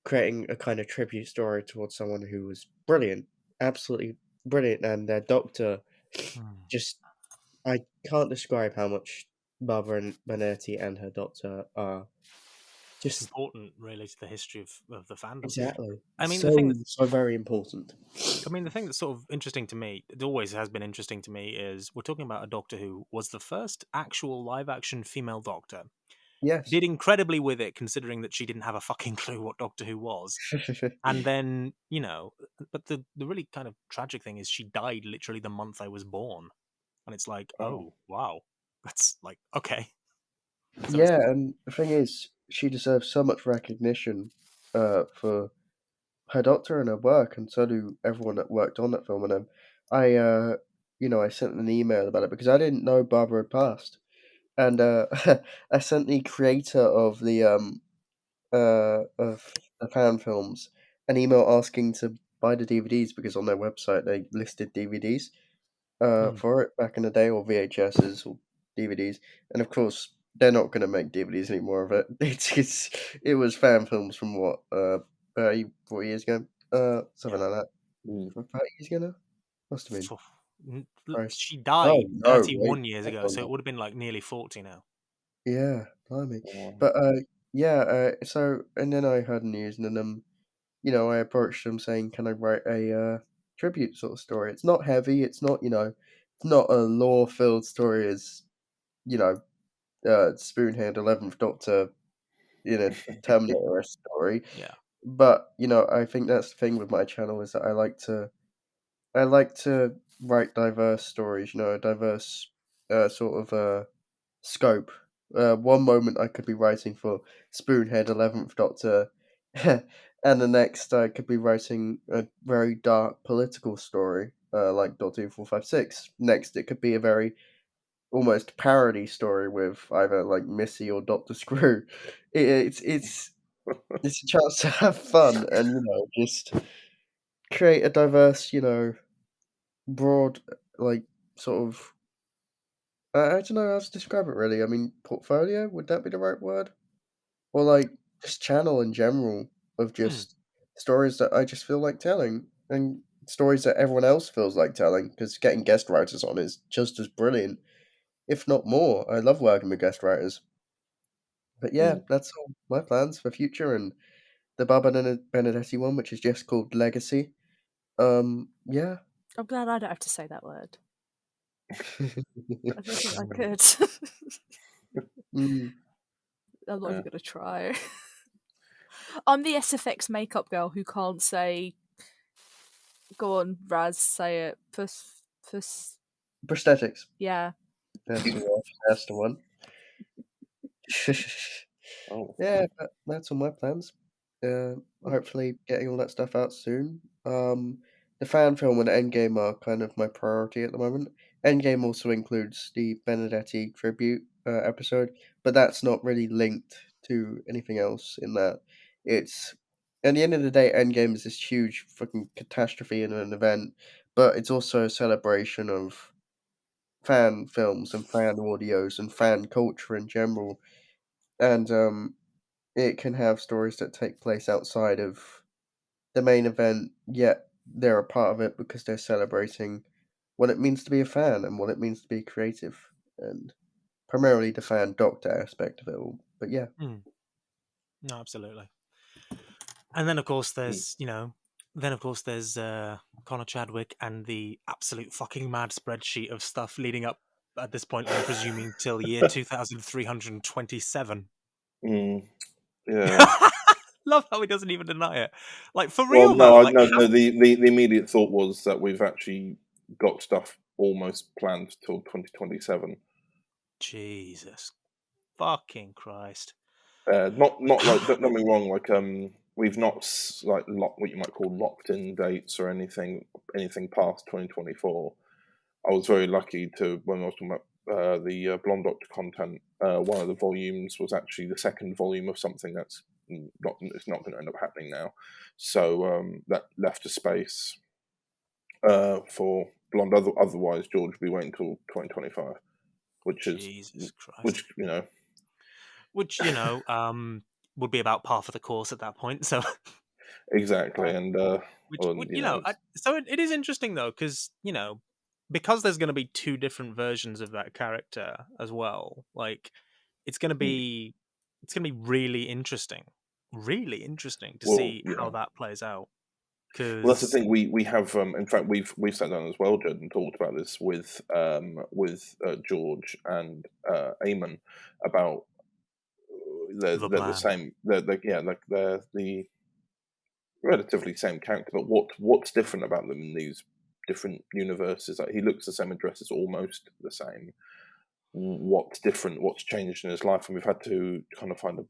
Creating a kind of tribute story towards someone who was brilliant, absolutely brilliant, and their doctor just I can't describe how much Barbara Benetti and her doctor are just Important, really, to the history of the fandom. exactly I mean, so very important. the thing that's sort of interesting to me, it always has been interesting to me, is we're talking about a Doctor who was the first actual live action female Doctor. Yes. Did incredibly with it, considering that she didn't have a fucking clue what Doctor Who was. And then, but the really kind of tragic thing is she died literally the month I was born. And it's like, oh wow. That's like, okay. So yeah, and the thing is, she deserves so much recognition for her doctor and her work, and so do everyone that worked on that film. And I sent an email about it because I didn't know Barbara had passed, and I sent the creator of the fan films an email asking to buy the DVDs because on their website they listed DVDs for it back in the day, or VHSs or DVDs, and of course they're not going to make DVDs anymore of it. It was fan films from what 30, 40 years ago, something like that. 30 years ago now, must have been. Christ. she Oh died no, wait, 31 years ago, so it would have been like nearly 40 now. yeah, blimey. But so and then I heard the news, and then I approached them saying, "Can I write a tribute sort of story? It's not heavy. It's not it's not a lore-filled story as Spoonhead 11th Doctor Terminator story. Yeah. But I think that's the thing with my channel is that I like to write diverse stories. A diverse sort of scope. One moment I could be writing for Spoonhead 11th Doctor, and the next I could be writing a very dark political story, like Doctor Who 456. Next, it could be a very almost parody story with either like Missy or Doctor Screw. It's a chance to have fun and just create a diverse, broad, like sort of I don't know how to describe it really. I mean, portfolio, would that be the right word? Or like just channel in general of just stories that I just feel like telling and stories that everyone else feels like telling because getting guest writers on is just as brilliant. if not more. I love working with guest writers. But yeah, that's all my plans for future, and the Baba Benedetti one, which is just called Legacy. Yeah. I'm glad I don't have to say that word. I don't think I could. Mm. I'm not even going to try. I'm the SFX makeup girl who can't say. Go on, Raz, say it. Prosthetics. Yeah. That's the one. Oh. Yeah, that's all my plans. Hopefully getting all that stuff out soon. The fan film and Endgame are kind of my priority at the moment. Endgame also includes the Benedetti tribute episode, but that's not really linked to anything else in that. It's at the end of the day, Endgame is this huge fucking catastrophe and an event, but it's also a celebration of fan films and fan audios and fan culture in general. And it can have stories that take place outside of the main event, yet they're a part of it because they're celebrating what it means to be a fan and what it means to be creative, and primarily the fan doctor aspect of it all. But yeah. No, absolutely. And then, of course, there's Connor Chadwick and the absolute fucking mad spreadsheet of stuff leading up at this point, I'm presuming, till the year 2327. Yeah. Love how he doesn't even deny it. Like, for Well, real, though. no, the immediate thought was that we've actually got stuff almost planned till 2027. Jesus fucking Christ. Not like, don't get me wrong, like we've not like what you might call locked in dates or anything past 2024. I was very lucky to, when I was talking about the Blonde Doctor content, one of the volumes was actually the second volume of something that's it's not going to end up happening now. So that left a space for Blonde. Otherwise, George would be waiting until 2025, which is Jesus Christ. which would be about par for the course at that point. So exactly, and so it is interesting though, because because there's going to be two different versions of that character as well. Like, it's going to be really interesting to see how that plays out. Well, that's the thing. We have, in fact, we've sat down as well, Jed, and talked about this with George and Eamon about they're the same. They're the relatively same character, but what's different about them in these different universes? Like, he looks the same and dresses almost the same. What's different? What's changed in his life? And we've had to kind of find a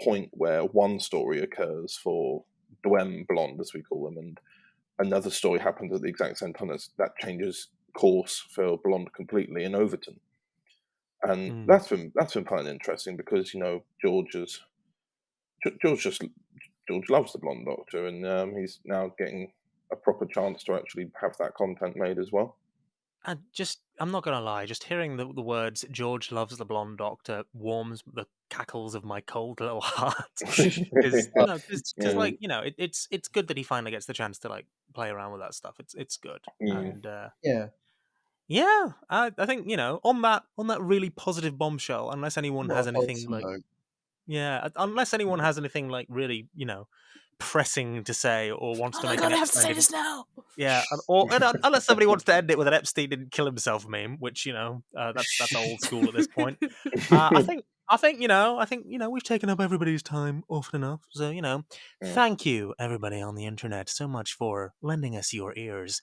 point where one story occurs for Dwem Blonde, as we call them, and another story happens at the exact same time. That changes course for Blonde completely in Overton, and that's been quite interesting because George loves the Blonde Doctor, and he's now getting a proper chance to actually have that content made as well. And I'm not gonna lie, just hearing the words "George loves the Blonde Doctor" warms the cackles of my cold little heart. Because like it's good that he finally gets the chance to like play around with that stuff. It's good, and I think on that really positive bombshell. Unless anyone has anything like unless anyone has anything like really pressing to say or wants to make. I have to say this now. Yeah, unless somebody wants to end it with an Epstein didn't kill himself meme, which that's old school at this point. I think we've taken up everybody's time often enough. So thank you everybody on the internet so much for lending us your ears.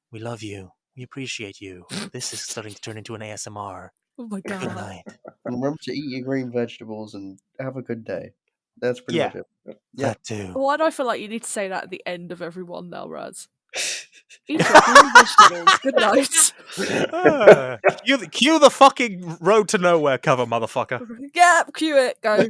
We love you. We appreciate you. This is starting to turn into an ASMR. Oh my god! Good night. Remember to eat your green vegetables and have a good day. That's pretty much it. Yeah. That too. Why do I feel like you need to say that at the end of everyone now, Raz? Eat your green vegetables. Good night. Cue the fucking Road to Nowhere cover, motherfucker. Yeah, cue it. Go.